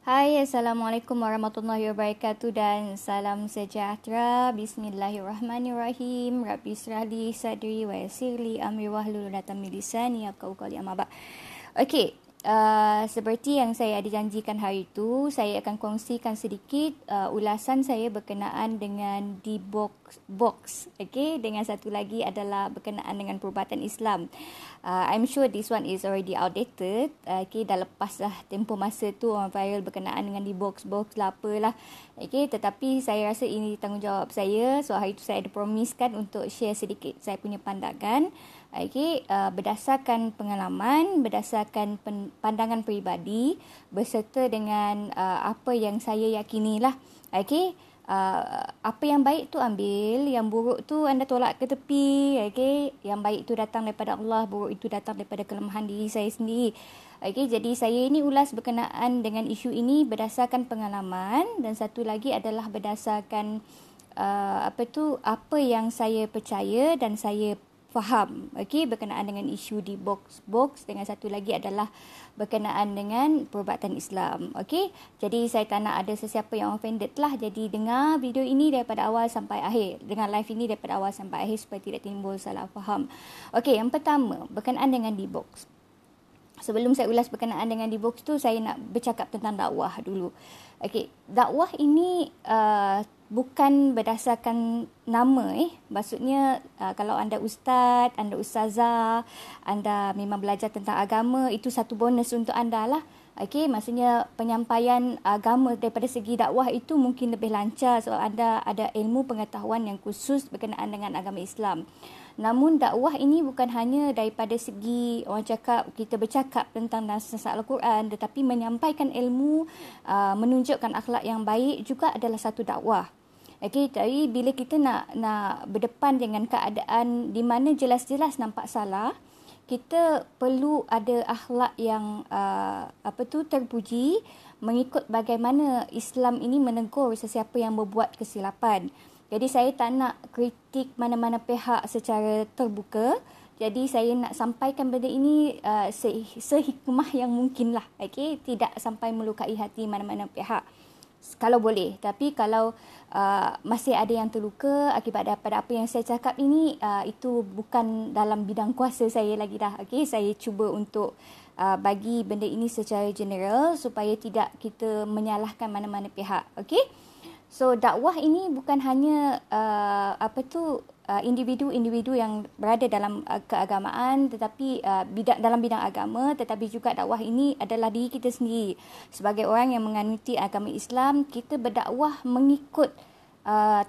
Hai, Assalamualaikum warahmatullahi wabarakatuh dan salam sejahtera. Bismillahirrahmanirrahim. Rabbi israhli sadri wa yassirli amri wahlul 'uqdatam min lisani yafqahu qawli. Amma ba'd. Okey, seperti yang saya ada janjikan hari itu, saya akan kongsikan sedikit ulasan saya berkenaan dengan di box. Okey, dengan satu lagi adalah berkenaan dengan perubatan Islam. I'm sure this one is already outdated. Okay, dah lepas dah tempoh masa tu orang viral berkenaan dengan di box lah apalah. Okay, tetapi saya rasa ini tanggungjawab saya. So hari tu saya ada promisekan untuk share sedikit saya punya pandangan. Okay, berdasarkan pengalaman, berdasarkan pandangan peribadi berserta dengan apa yang saya yakini lah. Okay. Apa yang baik tu ambil, yang buruk tu anda tolak ke tepi. Okay? Yang baik tu datang daripada Allah, buruk itu datang daripada kelemahan diri saya sendiri. Okay? Jadi saya ini ulas berkenaan dengan isu ini berdasarkan pengalaman, dan satu lagi adalah berdasarkan apa yang saya percaya dan saya faham. Okay? Berkenaan dengan isu di box. Dengan satu lagi adalah berkenaan dengan perubatan Islam. Okay? Jadi saya tak nak ada sesiapa yang offended lah. Jadi dengar video ini daripada awal sampai akhir. Dengar live ini daripada awal sampai akhir supaya tidak timbul salah faham. Okay, yang pertama berkenaan dengan di box. Sebelum saya ulas berkenaan dengan di box tu, saya nak bercakap tentang dakwah dulu. Okay, dakwah ini bukan berdasarkan nama. Maksudnya kalau anda ustaz, anda ustazah, anda memang belajar tentang agama, itu satu bonus untuk anda lah. Okay, maksudnya penyampaian agama daripada segi dakwah itu mungkin lebih lancar sebab anda ada ilmu pengetahuan yang khusus berkenaan dengan agama Islam. Namun dakwah ini bukan hanya daripada segi orang cakap kita bercakap tentang nas-nas Al-Quran, tetapi menyampaikan ilmu, menunjukkan akhlak yang baik juga adalah satu dakwah. Okey, jadi bila kita nak berdepan dengan keadaan di mana jelas-jelas nampak salah, kita perlu ada akhlak yang terpuji, mengikut bagaimana Islam ini menegur sesiapa yang berbuat kesilapan. Jadi saya tak nak kritik mana-mana pihak secara terbuka. Jadi saya nak sampaikan benda ini sehikmah yang mungkin lah. Okay? Tidak sampai melukai hati mana-mana pihak. Kalau boleh. Tapi kalau masih ada yang terluka akibat daripada apa yang saya cakap ini, itu bukan dalam bidang kuasa saya lagi dah. Okay? Saya cuba untuk bagi benda ini secara general supaya tidak kita menyalahkan mana-mana pihak. Okay? So dakwah ini bukan hanya individu-individu yang berada dalam keagamaan, tetapi dalam bidang agama, tetapi juga dakwah ini adalah diri kita sendiri. Sebagai orang yang menganuti agama Islam, kita berdakwah mengikut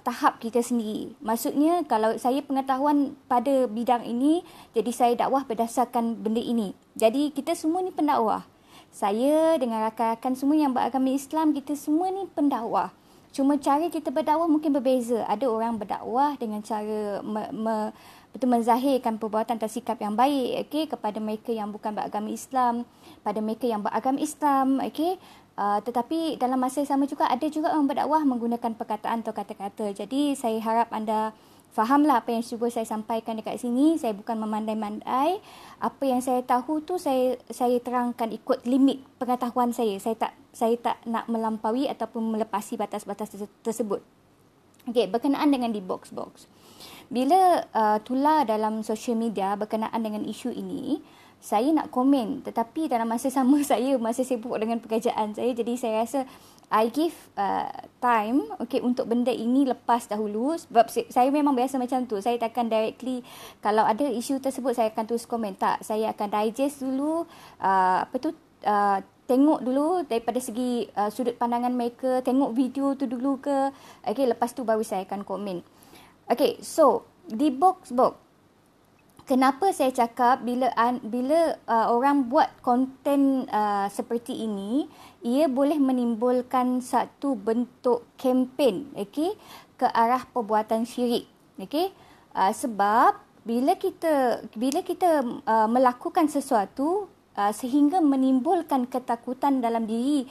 tahap kita sendiri. Maksudnya kalau saya pengetahuan pada bidang ini, jadi saya dakwah berdasarkan benda ini. Jadi kita semua ni pendakwah. Saya dengan rakan-rakan semua yang beragama Islam, kita semua ni pendakwah. Cuma cara kita berdakwah mungkin berbeza. Ada orang berdakwah dengan cara menzahirkan perbuatan atau sikap yang baik, okay, kepada mereka yang bukan beragama Islam, pada mereka yang beragama Islam, okay. Tetapi dalam masa yang sama juga ada juga orang berdakwah menggunakan perkataan atau kata-kata. Jadi saya harap anda fahamlah apa yang cuba saya sampaikan dekat sini. Saya bukan memandai-mandai. Apa yang saya tahu tu saya terangkan ikut limit pengetahuan saya. Saya tak nak melampaui ataupun melepasi batas-batas tersebut. Okey, berkenaan dengan di box. Bila tular dalam social media berkenaan dengan isu ini, saya nak komen, tetapi dalam masa sama saya masih sibuk dengan pekerjaan saya. Jadi saya rasa I give time, okay, untuk benda ini lepas dahulu. Sebab saya memang biasa macam tu. Saya takkan directly, kalau ada isu tersebut saya akan terus komen. Tak, saya akan digest dulu, tengok dulu daripada segi sudut pandangan mereka, tengok video tu dulu ke. Okay, lepas tu baru saya akan komen. Okay, so di box. Kenapa saya cakap bila orang buat konten seperti ini, ia boleh menimbulkan satu bentuk kempen, okay, ke arah perbuatan syirik, okay. Sebab bila kita melakukan sesuatu sehingga menimbulkan ketakutan dalam diri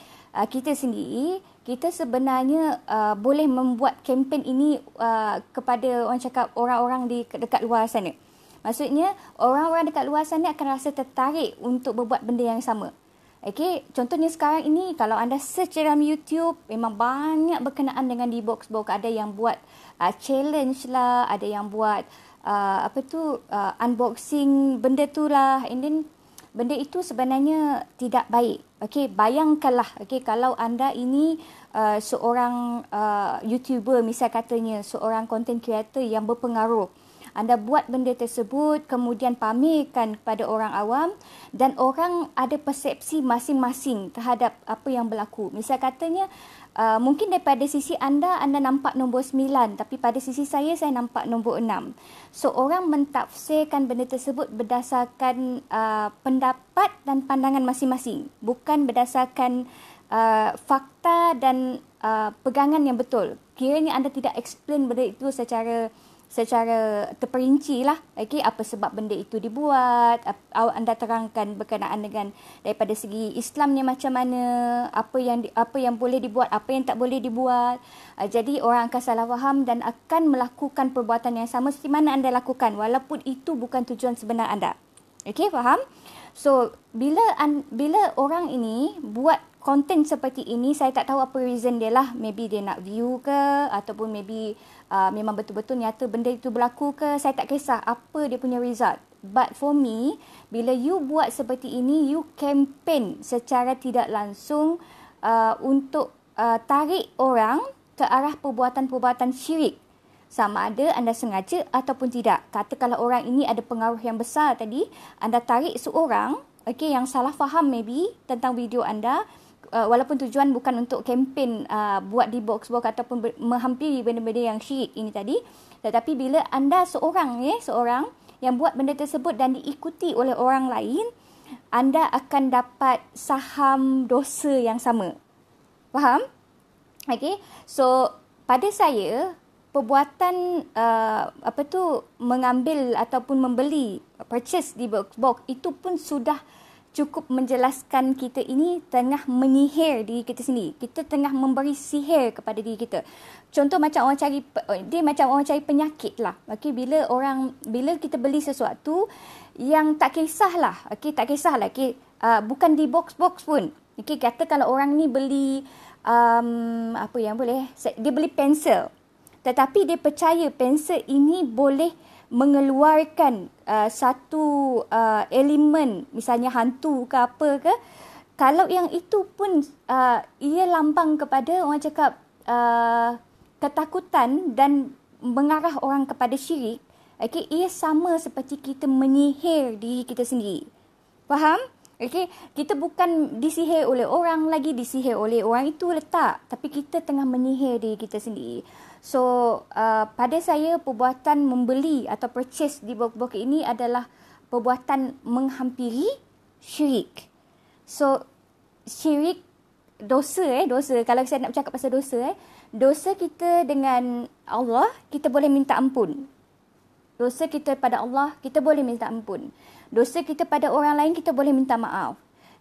kita sendiri, kita sebenarnya boleh membuat kempen ini kepada orang cakap orang-orang dekat luar sana. Maksudnya orang-orang dekat luar sana akan rasa tertarik untuk berbuat benda yang sama. Okay, contohnya sekarang ini kalau anda search dalam YouTube memang banyak berkenaan dengan di box. Ada yang buat challenge lah, ada yang buat unboxing benda tu lah, and then benda itu sebenarnya tidak baik. Okay, bayangkanlah, okay, kalau anda ini seorang YouTuber, misal katanya seorang content creator yang berpengaruh. Anda buat benda tersebut, kemudian pamerkan kepada orang awam dan orang ada persepsi masing-masing terhadap apa yang berlaku. Misal katanya, mungkin daripada sisi anda nampak nombor 9, tapi pada sisi saya nampak nombor 6. So, orang mentafsirkan benda tersebut berdasarkan pendapat dan pandangan masing-masing. Bukan berdasarkan fakta dan pegangan yang betul. Kiranya anda tidak explain benda itu secara terperinci lah, okay, apa sebab benda itu dibuat, anda terangkan berkenaan dengan daripada segi Islamnya macam mana, apa yang boleh dibuat, apa yang tak boleh dibuat. Jadi orang akan salah faham dan akan melakukan perbuatan yang sama seperti mana anda lakukan, walaupun itu bukan tujuan sebenar anda. Okay, faham? So, bila orang ini buat konten seperti ini, saya tak tahu apa reason dia lah. Maybe dia nak view ke, ataupun maybe memang betul-betul nyata benda itu berlaku ke. Saya tak kisah apa dia punya result. But for me, bila you buat seperti ini, you campaign secara tidak langsung untuk tarik orang ke arah perbuatan-perbuatan syirik. Sama ada anda sengaja ataupun tidak. Katakanlah orang ini ada pengaruh yang besar tadi, anda tarik seorang, okay, yang salah faham maybe tentang video anda, walaupun tujuan bukan untuk kempen buat di box ataupun menghampiri benda-benda yang syirik ini tadi. Tetapi bila anda seorang yang buat benda tersebut dan diikuti oleh orang lain, anda akan dapat saham dosa yang sama. Faham? Okay. So, pada saya, perbuatan mengambil ataupun membeli, purchase di box itu pun sudah cukup menjelaskan kita ini tengah menyihir diri kita sendiri. Kita tengah memberi sihir kepada diri kita. Contoh macam orang cari penyakit lah. Okay, bila kita beli sesuatu yang tak kisahlah. Okay, tak kisahlah. Okay, bukan di box pun. Okay, kata kalau orang ni beli dia beli pensel. Tetapi dia percaya pensel ini boleh mengeluarkan satu elemen, misalnya hantu ke apa ke. Kalau yang itu pun ia lambang kepada orang cakap ketakutan dan mengarah orang kepada syirik, okay, ia sama seperti kita menyihir diri kita sendiri. Faham? Okay, kita bukan disihir oleh orang lagi, disihir oleh orang itu letak, tapi kita tengah menyihir diri kita sendiri. So, pada saya perbuatan membeli atau purchase di box ini adalah perbuatan menghampiri syirik. So, syirik dosa. Kalau saya nak bercakap pasal dosa kita dengan Allah, kita boleh minta ampun. Dosa kita pada Allah, kita boleh minta ampun. Dosa kita pada orang lain, kita boleh minta maaf.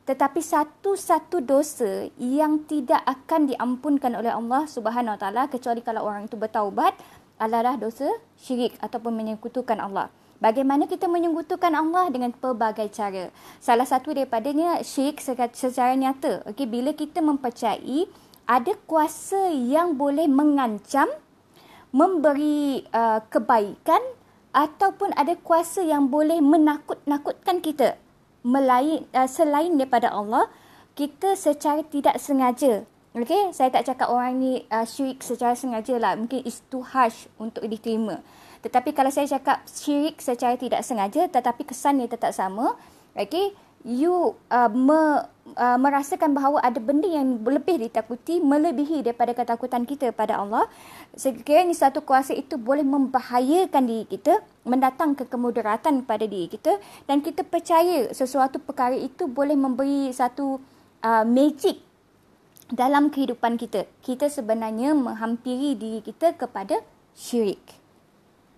Tetapi satu-satu dosa yang tidak akan diampunkan oleh Allah Subhanahu Wa Taala kecuali kalau orang itu bertaubat adalah dosa syirik ataupun menyekutukan Allah. Bagaimana kita menyekutukan Allah? Dengan pelbagai cara. Salah satu daripadanya syirik secara nyata. Okey, bila kita mempercayai ada kuasa yang boleh mengancam, memberi kebaikan, ataupun ada kuasa yang boleh menakut-nakutkan kita selain daripada Allah, kita secara tidak sengaja. Okay, saya tak cakap orang ni syirik secara sengaja lah, mungkin it's too harsh untuk diterima. Tetapi kalau saya cakap syirik secara tidak sengaja tetapi kesannya tetap sama, okay, you merasakan bahawa ada benda yang lebih ditakuti, melebihi daripada ketakutan kita pada Allah. Sekiranya satu kuasa itu boleh membahayakan diri kita, mendatang ke kemudaratan pada diri kita, dan kita percaya sesuatu perkara itu boleh memberi satu magic dalam kehidupan kita. Kita sebenarnya menghampiri diri kita kepada syirik.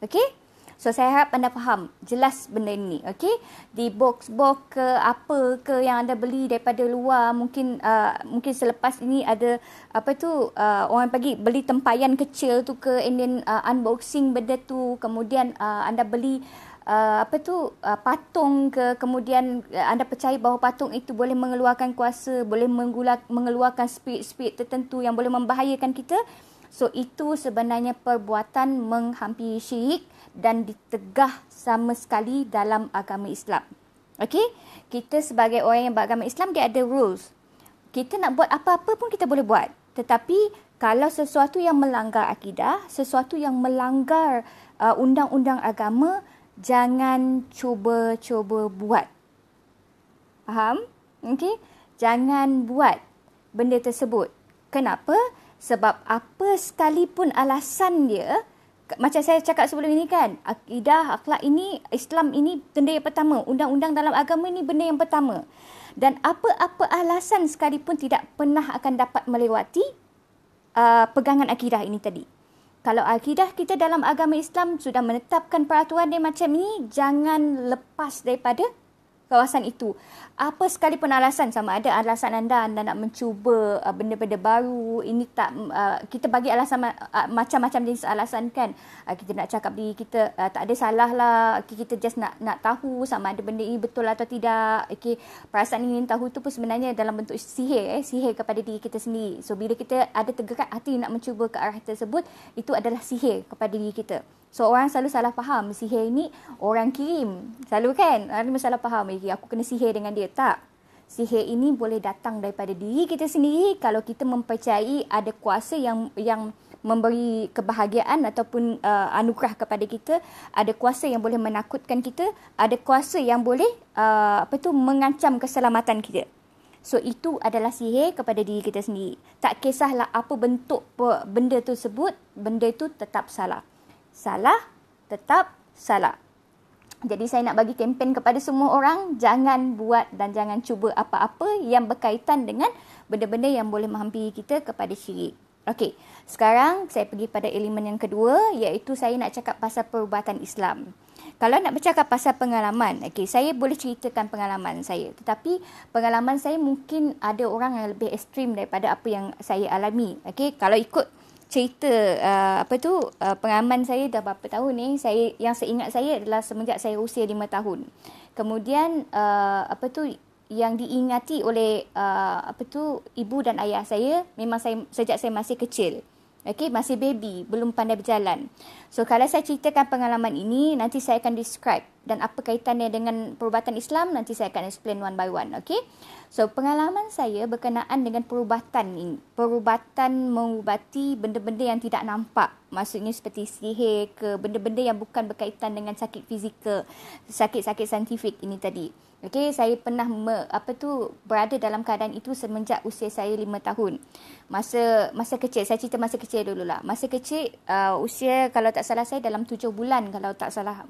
Okey? So, saya harap anda faham jelas benda ini. Okey? Di box ke apa ke yang anda beli daripada luar, mungkin selepas ini ada orang beli tempayan kecil tu ke, and then unboxing benda tu, kemudian anda beli patung ke, kemudian anda percaya bahawa patung itu boleh mengeluarkan kuasa, boleh mengeluarkan spirit-spirit tertentu yang boleh membahayakan kita. So itu sebenarnya perbuatan menghampiri syirik dan ditegah sama sekali dalam agama Islam. Okey, kita sebagai orang yang beragama Islam, dia ada rules. Kita nak buat apa-apa pun kita boleh buat. Tetapi kalau sesuatu yang melanggar akidah, sesuatu yang melanggar undang-undang agama, jangan cuba-cuba buat. Faham? Okey? Jangan buat benda tersebut. Kenapa? Sebab apa sekalipun alasan dia, macam saya cakap sebelum ini kan, akidah, akhlak ini, Islam ini benda yang pertama. Undang-undang dalam agama ini benda yang pertama. Dan apa-apa alasan sekalipun tidak pernah akan dapat melewati pegangan akidah ini tadi. Kalau akidah kita dalam agama Islam sudah menetapkan peraturan dia macam ini, jangan lepas daripada kawasan itu. Apa sekalipun alasan, sama ada alasan anda nak mencuba benda-benda baru, ini tak, kita bagi alasan macam-macam jenis alasan kan. Kita nak cakap diri kita tak ada salah lah, kita just nak tahu sama ada benda ini betul atau tidak. Okay, perasaan ingin tahu tu pun sebenarnya dalam bentuk sihir, sihir kepada diri kita sendiri. So bila kita ada tergerak hati nak mencuba ke arah tersebut, itu adalah sihir kepada diri kita. So orang selalu salah faham sihir ini orang kirim. Selalu kan orang salah faham, aku kena sihir dengan dia. Tak. Sihir ini boleh datang daripada diri kita sendiri kalau kita mempercayai ada kuasa yang memberi kebahagiaan ataupun anugerah kepada kita, ada kuasa yang boleh menakutkan kita, ada kuasa yang boleh mengancam keselamatan kita. So itu adalah sihir kepada diri kita sendiri. Tak kisahlah apa bentuk benda tersebut, benda itu tetap salah. Salah, tetap salah. Jadi saya nak bagi kempen kepada semua orang, jangan buat dan jangan cuba apa-apa yang berkaitan dengan benda-benda yang boleh menghampiri kita kepada syirik. Okey, sekarang saya pergi pada elemen yang kedua, iaitu saya nak cakap pasal perubatan Islam. Kalau nak bercakap pasal pengalaman, okey, saya boleh ceritakan pengalaman saya. Tetapi pengalaman saya mungkin ada orang yang lebih ekstrim daripada apa yang saya alami. Okey, kalau ikut cerita pengalaman saya dah berapa tahun ni, yang saya ingat saya adalah semenjak saya usia 5 tahun. Kemudian yang diingati oleh ibu dan ayah saya, memang sejak saya masih kecil. Okey, masih baby, belum pandai berjalan. So kalau saya ceritakan pengalaman ini, nanti saya akan describe dan apa kaitannya dengan perubatan Islam, nanti saya akan explain one by one. Okey. So pengalaman saya berkenaan dengan perubatan ini. Perubatan mengubati benda-benda yang tidak nampak. Maksudnya seperti sihir ke, benda-benda yang bukan berkaitan dengan sakit fizikal, sakit-sakit saintifik ini tadi. Okey, saya pernah berada dalam keadaan itu semenjak usia saya 5 tahun. Masa kecil, saya cerita masa kecil dululah. Masa kecil, usia kalau tak salah saya dalam 7 bulan kalau tak salah,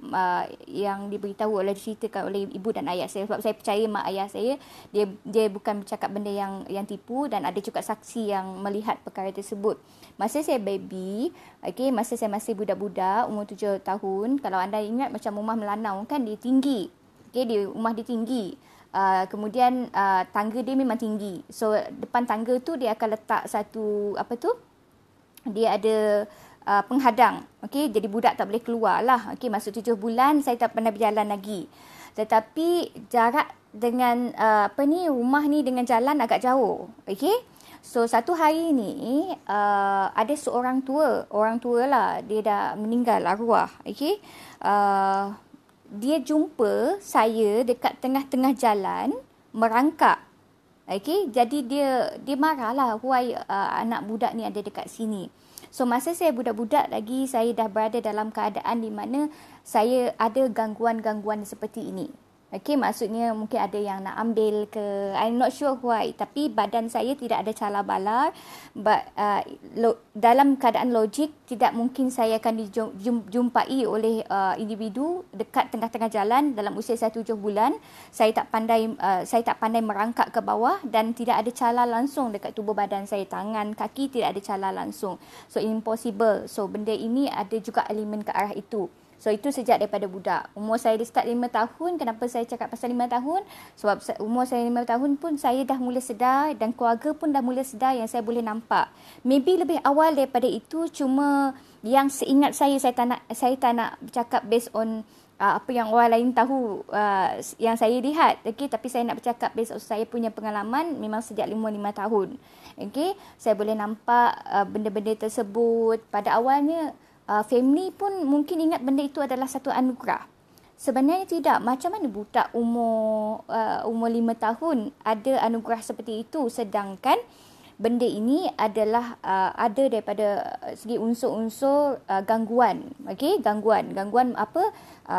yang diberitahu diceritakan oleh ibu dan ayah saya. Sebab saya percaya mak ayah saya, dia bukan bercakap benda yang tipu, dan ada juga saksi yang melihat perkara tersebut. Masa saya baby, okey, masa saya masih budak-budak, umur 7 tahun, kalau anda ingat macam rumah Melanau kan, dia tinggi. Okay, rumah dia tinggi. Kemudian tangga dia memang tinggi. So depan tangga tu dia akan letak satu dia ada penghadang. Okay, jadi budak tak boleh keluar lah. Okay, masa 7 bulan saya tak pernah berjalan lagi. Tetapi jarak dengan rumah ni dengan jalan agak jauh. Okay. So satu hari ni ada seorang tua, orang tua lah, dia dah meninggal arwah. Okay. Dia jumpa saya dekat tengah-tengah jalan merangkak. Okey, jadi dia marahlah, why anak budak ni ada dekat sini. So masa saya budak-budak lagi, saya dah berada dalam keadaan di mana saya ada gangguan-gangguan seperti ini. Okey, maksudnya mungkin ada yang nak ambil ke, I'm not sure why, tapi badan saya tidak ada cala balar. Dalam keadaan logik, tidak mungkin saya akan dijumpai oleh individu dekat tengah-tengah jalan dalam usia saya 7 bulan. Saya tak pandai merangkak ke bawah, dan tidak ada cala langsung dekat tubuh badan saya, tangan, kaki tidak ada cala langsung. So impossible. So benda ini ada juga elemen ke arah itu. So itu sejak daripada budak. Umur saya start 5 tahun. Kenapa saya cakap pasal 5 tahun? Sebab umur saya 5 tahun pun saya dah mula sedar, dan keluarga pun dah mula sedar yang saya boleh nampak. Maybe lebih awal daripada itu, cuma yang seingat saya tak nak bercakap based on apa yang orang lain tahu, yang saya lihat. Okey, tapi saya nak bercakap based saya punya pengalaman memang sejak 5 tahun. Okey, saya boleh nampak benda-benda tersebut. Pada awalnya family pun mungkin ingat benda itu adalah satu anugerah. Sebenarnya tidak. Macam mana budak umur 5 tahun ada anugerah seperti itu, sedangkan benda ini adalah ada daripada segi unsur-unsur gangguan. Okey, gangguan apa?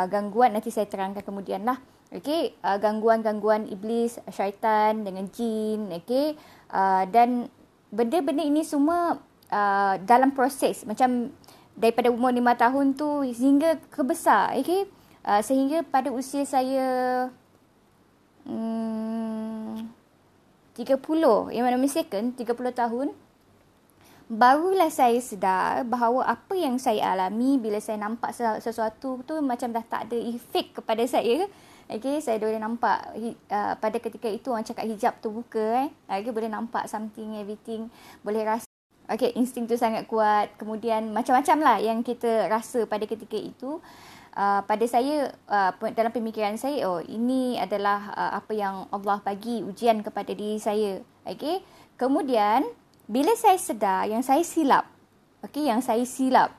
Gangguan nanti saya terangkan kemudian lah. Okey, gangguan-gangguan iblis, syaitan dengan jin. Okey, dan benda-benda ini semua dalam proses, macam daripada umur 5 tahun tu hingga ke besar. Okey, sehingga pada usia saya 30, yang mana mistaken 30 tahun, barulah saya sedar bahawa apa yang saya alami bila saya nampak sesuatu tu macam dah tak ada efek kepada saya. Okay, saya boleh nampak pada ketika itu orang cakap hijab tu buka. Okay, boleh nampak something, everything. Boleh rasa. Okay, insting tu sangat kuat. Kemudian macam-macam lah yang kita rasa pada ketika itu. Pada saya, dalam pemikiran saya, ini adalah apa yang Allah bagi ujian kepada diri saya. Okay? Kemudian, bila saya sedar yang saya silap,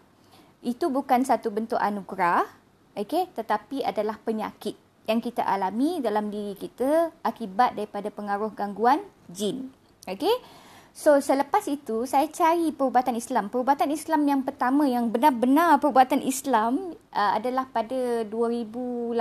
itu bukan satu bentuk anugerah, okay? Tetapi adalah penyakit yang kita alami dalam diri kita akibat daripada pengaruh gangguan jin. Okay? So, selepas itu, saya cari perubatan Islam. Perubatan Islam yang pertama, yang benar-benar perubatan Islam adalah pada 2018.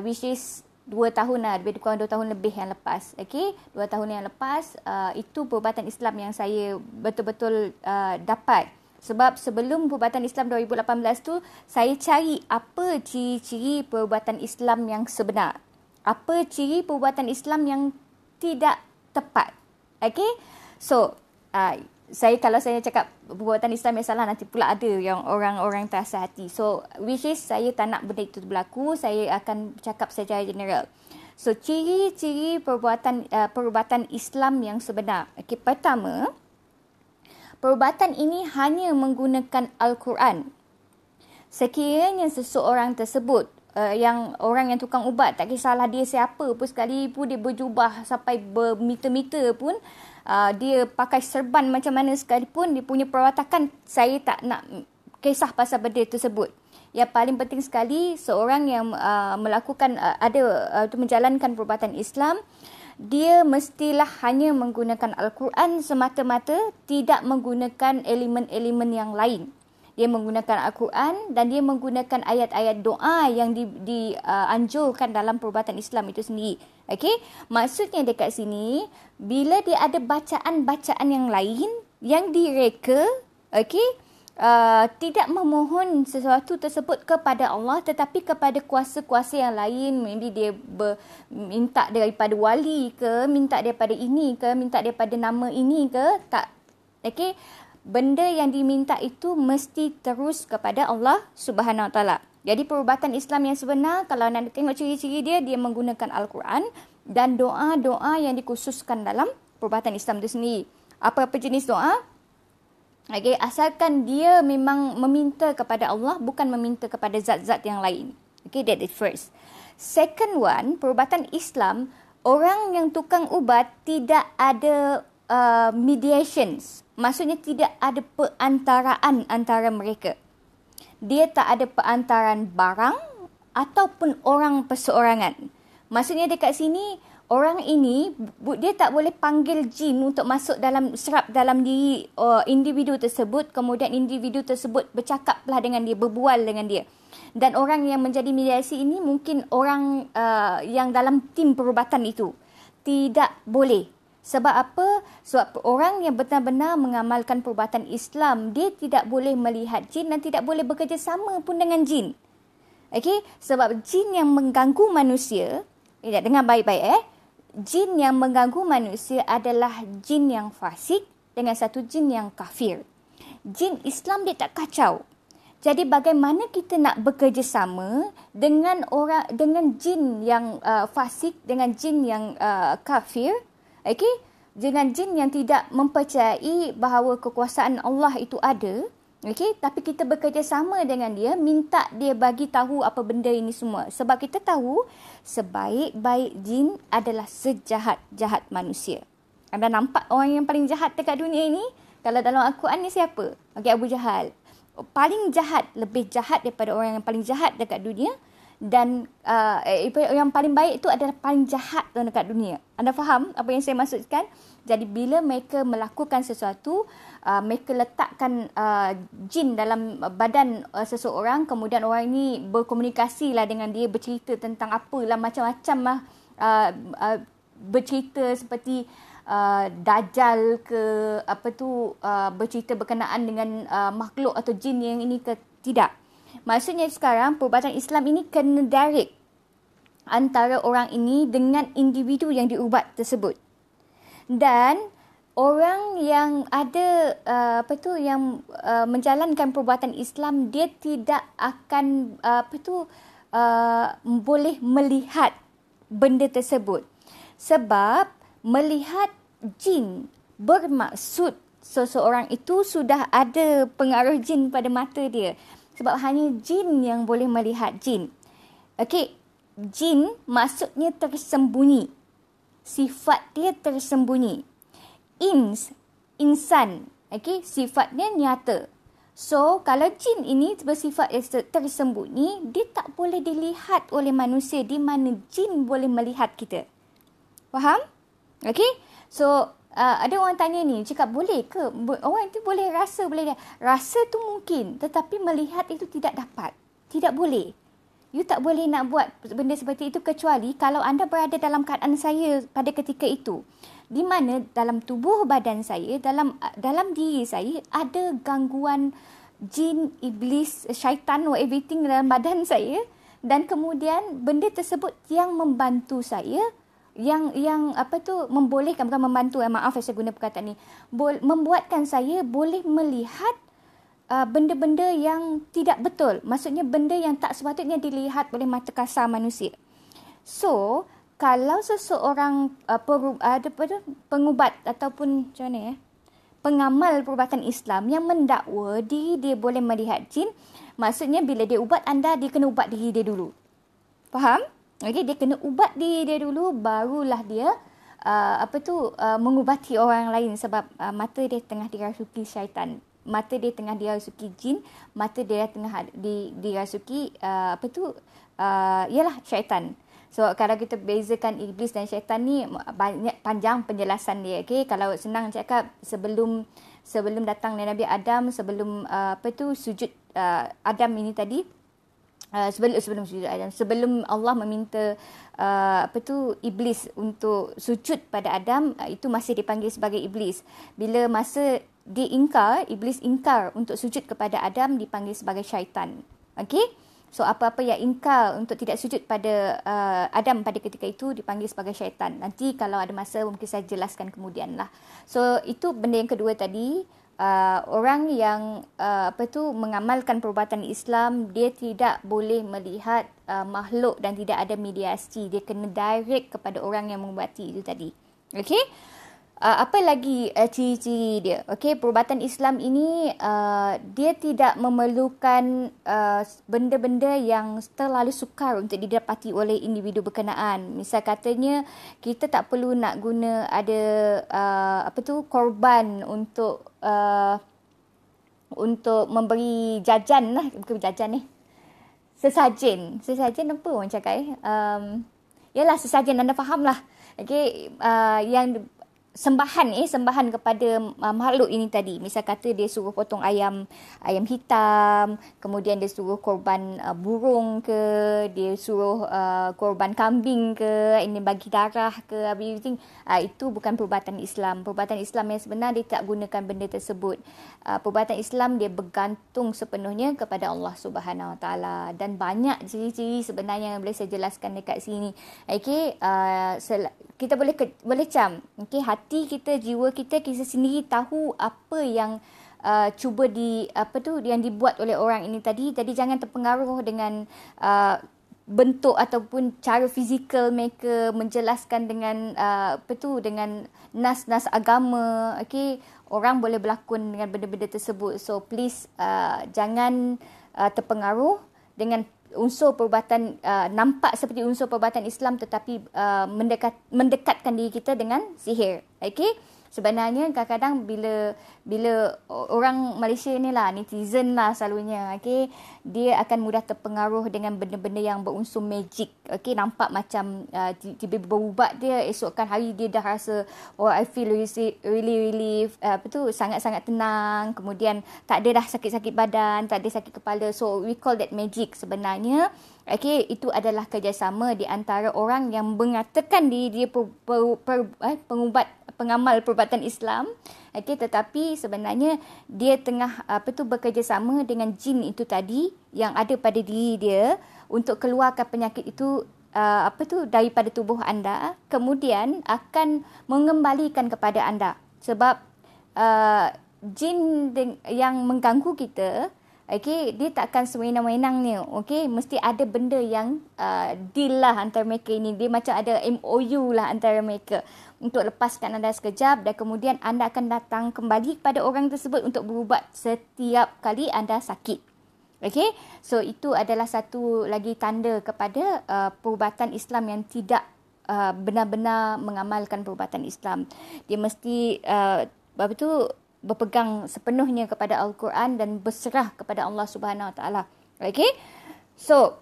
Which is 2 tahun lah, lebih kurang 2 tahun lebih yang lepas. Okay? 2 tahun yang lepas, itu perubatan Islam yang saya betul-betul dapat. Sebab sebelum perubatan Islam 2018 tu, saya cari apa ciri-ciri perubatan Islam yang sebenar. Apa ciri perubatan Islam yang tidak tepat. Okay, so kalau saya cakap perbuatan Islam yang salah, nanti pula ada yang orang-orang terasa hati. So, which is saya tak nak benda itu berlaku, saya akan cakap secara general. So, ciri-ciri perubatan Islam yang sebenar. Okay, pertama, perubatan ini hanya menggunakan Al-Quran. Sekiranya seseorang tersebut, yang orang yang tukang ubat, tak kisahlah dia siapa pun, sekalipun dia berjubah sampai bermeter-meter pun, dia pakai serban macam mana sekalipun, dia punya perwatakan, saya tak nak kisah pasal benda tersebut. Yang paling penting sekali, seorang yang melakukan menjalankan perubatan Islam, dia mestilah hanya menggunakan Al-Quran semata-mata, tidak menggunakan elemen-elemen yang lain. Dia menggunakan Al-Quran dan dia menggunakan ayat-ayat doa yang dianjurkan dalam perubatan Islam itu sendiri. Okey, maksudnya dekat sini, bila dia ada bacaan-bacaan yang lain yang direka, okey, tidak memohon sesuatu tersebut kepada Allah tetapi kepada kuasa-kuasa yang lain. Maybe dia minta daripada wali ke, minta daripada ini ke, minta daripada nama ini ke, tak. Okey, benda yang diminta itu mesti terus kepada Allah Subhanahu Wa Taala. Jadi perubatan Islam yang sebenar, kalau nak tengok ciri-ciri dia, dia menggunakan Al-Quran dan doa-doa yang dikhususkan dalam perubatan Islam itu sendiri. Apa-apa jenis doa, okay, asalkan dia memang meminta kepada Allah, bukan meminta kepada zat-zat yang lain. Okay, that is first. Second one, perubatan Islam, orang yang tukang ubat tidak ada mediations. Maksudnya tidak ada perantaraan antara mereka. Dia tak ada perantaran barang ataupun orang perseorangan. Maksudnya dekat sini, orang ini, dia tak boleh panggil jin untuk masuk dalam, serap dalam diri individu tersebut. Kemudian individu tersebut bercakaplah dengan dia, berbual dengan dia. Dan orang yang menjadi mediasi ini mungkin orang yang dalam tim perubatan itu. Tidak boleh. Sebab apa? Sebab orang yang benar-benar mengamalkan perubatan Islam, dia tidak boleh melihat jin dan tidak boleh bekerjasama pun dengan jin. Okey? Sebab jin yang mengganggu manusia, dengar baik-baik jin yang mengganggu manusia adalah jin yang fasik dengan satu jin yang kafir. Jin Islam dia tak kacau. Jadi bagaimana kita nak bekerjasama dengan jin yang fasik, dengan jin yang kafir? Okey, dengan jin yang tidak mempercayai bahawa kekuasaan Allah itu ada, Okey, tapi kita bekerjasama dengan dia, minta dia bagi tahu apa benda ini semua. Sebab kita tahu sebaik-baik jin adalah sejahat-jahat manusia. Anda nampak orang yang paling jahat dekat dunia ini? Kalau dalam Al-Quran ni siapa? Okey, Abu Jahal. Paling jahat, lebih jahat daripada orang yang paling jahat dekat dunia. Dan yang paling baik itu adalah paling jahat dekat dunia. Anda faham apa yang saya maksudkan? Jadi bila mereka melakukan sesuatu, mereka letakkan jin dalam badan seseorang, kemudian orang ini berkomunikasi lah dengan dia, bercerita tentang apalah macam-macam lah, bercerita seperti Dajjal ke bercerita berkenaan dengan makhluk atau jin yang ini ke tidak. Maksudnya sekarang perubatan Islam ini kena direct antara orang ini dengan individu yang diubat tersebut. Dan orang yang ada menjalankan perubatan Islam, dia tidak akan boleh melihat benda tersebut. Sebab melihat jin bermaksud seseorang itu sudah ada pengaruh jin pada mata dia. Sebab hanya jin yang boleh melihat jin. Okey, jin maksudnya tersembunyi. Sifat dia tersembunyi. Insan, okey, sifatnya nyata. So, kalau jin ini bersifat tersembunyi, dia tak boleh dilihat oleh manusia, di mana jin boleh melihat kita. Faham? Okey? So, ada orang tanya ni, cakap boleh ke? Orang itu boleh rasa, boleh. Rasa tu mungkin, tetapi melihat itu tidak dapat. Tidak boleh. You tak boleh nak buat benda seperti itu kecuali kalau anda berada dalam keadaan saya pada ketika itu. Di mana dalam tubuh badan saya, dalam diri saya ada gangguan jin, iblis, syaitan, everything dalam badan saya. Dan kemudian benda tersebut yang membantu saya, yang membolehkan, bukan membantu, maaf saya guna perkataan ni, membuatkan saya boleh melihat benda-benda yang tidak betul. Maksudnya benda yang tak sepatutnya dilihat oleh mata kasar manusia. So, kalau seseorang pengubat ataupun macam mana pengamal perubatan Islam yang mendakwa diri dia boleh melihat jin, maksudnya bila dia ubat anda, dia kena ubat diri dia dulu. Faham? Okey, dia kena ubat diri dia dulu, barulah dia mengubati orang lain, sebab mata dia tengah dirasuki syaitan, mata dia tengah dirasuki jin, mata dia tengah dirasuki ialah syaitan. So kalau kita bezakan iblis dan syaitan ni banyak panjang penjelasan dia. Okey, kalau senang cakap, sebelum datang Nabi Adam, sebelum sujud Adam ini tadi, sebelum sujud Adam, sebelum Allah meminta iblis untuk sujud pada Adam, itu masih dipanggil sebagai iblis. Bila masa dia iblis ingkar untuk sujud kepada Adam, dipanggil sebagai syaitan. Okey, so apa-apa yang ingkar untuk tidak sujud pada Adam pada ketika itu dipanggil sebagai syaitan. Nanti kalau ada masa mungkin saya jelaskan kemudian lah. So itu benda yang kedua tadi. Orang yang mengamalkan perubatan Islam, dia tidak boleh melihat makhluk dan tidak ada mediasi. Dia kena direct kepada orang yang mengubati itu tadi. Okey? Apa lagi ciri-ciri dia? Okey, perubatan Islam ini dia tidak memerlukan benda-benda yang terlalu sukar untuk didapati oleh individu berkenaan. Misal katanya, kita tak perlu nak guna ada korban untuk memberi jajan lah, bukan jajan ni, sesajen apa orang cakap yalah sesajen, anda faham lah. Okey, yang sembahan kepada makhluk ini tadi. Misal kata dia suruh potong ayam hitam, kemudian dia suruh korban burung ke, dia suruh korban kambing ke, ini bagi darah ke, everything. Itu bukan perubatan Islam. Perubatan Islam yang sebenar, dia tak gunakan benda tersebut. Perubatan Islam dia bergantung sepenuhnya kepada Allah Subhanahu Wa Taala, dan banyak ciri-ciri sebenarnya yang boleh saya jelaskan dekat sini. Okey, kita boleh cam. Okey, hati kita, jiwa kita sendiri tahu apa yang yang dibuat oleh orang ini tadi. Jadi jangan terpengaruh dengan bentuk ataupun cara fizikal mereka menjelaskan dengan dengan nas-nas agama. Okey, orang boleh berlakon dengan benda-benda tersebut. So please jangan terpengaruh dengan unsur perubatan, nampak seperti unsur perubatan Islam tetapi mendekatkan diri kita dengan sihir. Okey, sebenarnya kadang-kadang bila orang Malaysia ni lah, netizen lah selalunya, okey, dia akan mudah terpengaruh dengan benda-benda yang berunsur magic. Okey, nampak macam tiba-tiba berubat dia, esokkan hari dia dah rasa I feel really sangat-sangat tenang, kemudian tak ada dah sakit-sakit badan, tak ada sakit kepala. So we call that magic. Sebenarnya itu adalah kerjasama di antara orang yang mengatakan dia pengamal perubatan Islam, tetapi sebenarnya dia tengah bekerjasama dengan jin itu tadi yang ada pada diri dia untuk keluarkan penyakit itu daripada tubuh anda, kemudian akan mengembalikan kepada anda. Sebab jin yang mengganggu kita, dia takkan sewenang-wenangnya. Mesti ada benda yang deal lah antara mereka ini. Dia macam ada MOU lah antara mereka untuk lepaskan anda sekejap, dan kemudian anda akan datang kembali kepada orang tersebut untuk berubat setiap kali anda sakit. So itu adalah satu lagi tanda kepada perubatan Islam yang tidak benar-benar mengamalkan perubatan Islam. Dia mesti berpegang sepenuhnya kepada Al-Quran dan berserah kepada Allah Subhanahu Wa Taala. So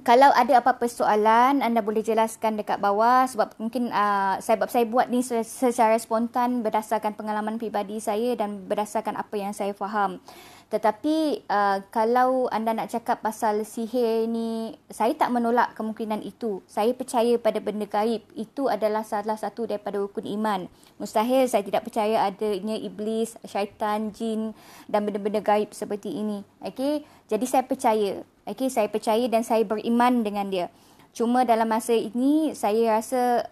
kalau ada apa-apa soalan, anda boleh jelaskan dekat bawah, sebab mungkin saya buat ni secara spontan berdasarkan pengalaman pribadi saya dan berdasarkan apa yang saya faham. Tetapi kalau anda nak cakap pasal sihir ni, saya tak menolak kemungkinan itu. Saya percaya pada benda gaib. Itu adalah salah satu daripada rukun iman. Mustahil saya tidak percaya adanya iblis, syaitan, jin dan benda-benda gaib seperti ini. Jadi saya percaya. Saya percaya dan saya beriman dengan dia. Cuma dalam masa ini saya rasa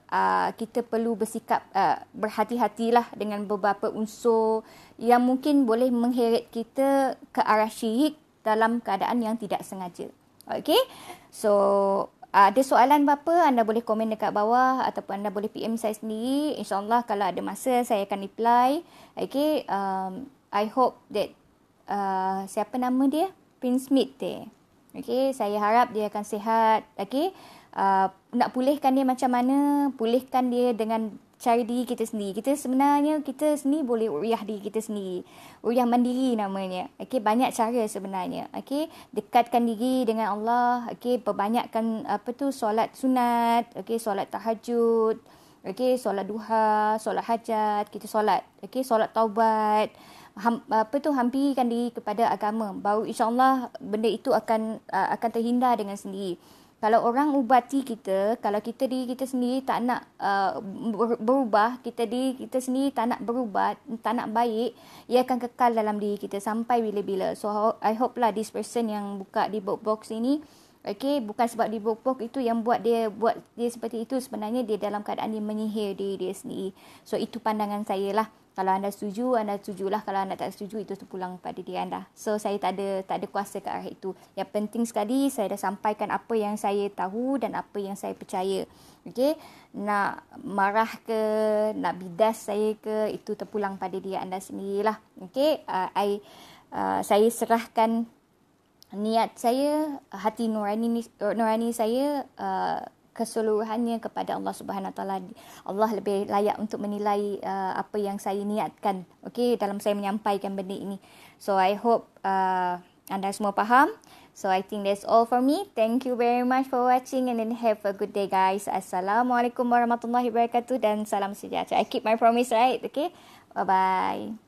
kita perlu bersikap berhati-hatilah dengan beberapa unsur yang mungkin boleh mengheret kita ke arah syirik dalam keadaan yang tidak sengaja. So ada soalan apa-apa, anda boleh komen dekat bawah ataupun anda boleh PM saya sendiri. InsyaAllah kalau ada masa saya akan reply. I hope that siapa nama dia? Prince Smith saya harap dia akan sihat. Nak pulihkan dia macam mana? Pulihkan dia dengan cara diri kita sendiri. Kita sendiri boleh ruqyah diri kita sendiri. Ruqyah mandiri namanya. Banyak cara sebenarnya. Dekatkan diri dengan Allah. Perbanyakkan solat sunat, solat tahajud, solat duha, solat hajat, kita solat. Solat taubat. Hampirkan diri kepada agama, baru insyaAllah benda itu akan terhindar dengan sendiri. Kalau orang ubati kita, kalau diri kita sendiri tak nak berubah, diri kita sendiri tak nak berubat, tak nak baik, ia akan kekal dalam diri kita sampai bila-bila. So I hope lah this person yang buka di box ini, bukan sebab di box itu yang buat dia seperti itu, sebenarnya dia dalam keadaan dia menyihir diri dia sendiri. So itu pandangan saya lah. Kalau anda setuju, anda setujulah. Kalau anda tak setuju, itu terpulang pada diri anda. So, saya tak ada kuasa ke arah itu. Yang penting sekali, saya dah sampaikan apa yang saya tahu dan apa yang saya percaya. Nak marah ke, nak bidas saya ke, itu terpulang pada diri anda sendirilah. Saya serahkan niat saya, hati nurani saya, keseluruhannya kepada Allah Subhanahu Taala. Allah lebih layak untuk menilai apa yang saya niatkan dalam saya menyampaikan benda ini. So I hope anda semua faham. So I think that's all for me. Thank you very much for watching and then have a good day guys. Assalamualaikum warahmatullahi wabarakatuh dan salam sejahtera. I keep my promise, right? Bye bye.